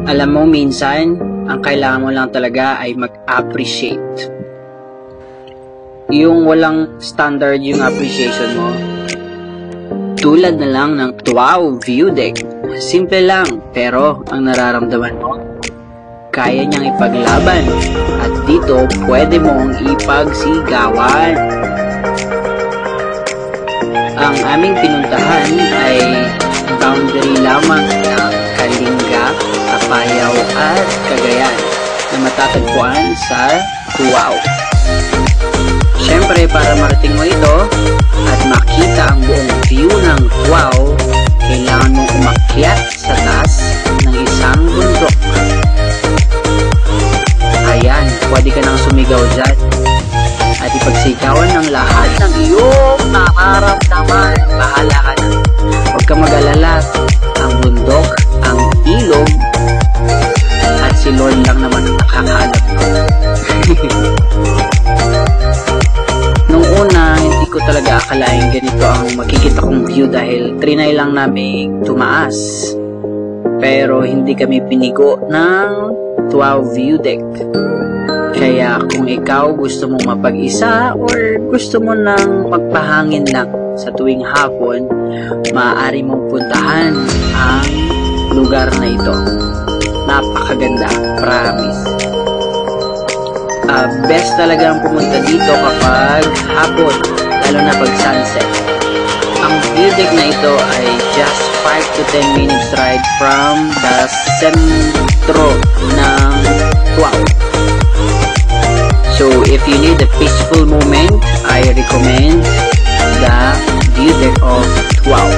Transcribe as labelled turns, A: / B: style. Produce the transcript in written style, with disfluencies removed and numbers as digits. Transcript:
A: Alam mo, minsan, ang kailangan mo lang talaga ay mag-appreciate. Yung walang standard yung appreciation mo. Tulad na lang ng wow view deck. Simple lang, pero ang nararamdaman mo, kaya niyang ipaglaban. At dito, pwede mong ipagsigawan. Ang aming pinuntahan ay boundary lamang ng Kalinga, Apayao at Cagayan na matatagpuan sa Tuaw. Siyempre, para marating mo ito at makita ang buong view ng Tuaw, kailangan mong umakyat sa taas ng isang bundok. Ayan, pwede ka nang sumigaw dyan at ipagsigawan ng lahat ng iyong nararamdaman. Bahala ka na. Huwag ka mag-alala. Ang bundok, ang ilog, at si Lord lang naman ang nakakaalam ko. Nung una, hindi ko talaga akalain ganito ang makikita kong view dahil trinay lang namin tumaas. Pero hindi kami pinigo ng Tuaw View Deck. Kaya kung ikaw gusto mong mapag-isa or gusto mo nang magpahangin lang sa tuwing hapon, maaari mong puntahan ang lugar na ito. Napakaganda, promise. Best talaga ang pumunta dito kapag hapon, lalo na pag sunset. Ang view deck na ito ay just 5 to 10 minutes ride from the sentro ng Tuaw. So, if you need a peaceful moment, I recommend the view deck of Tuaw.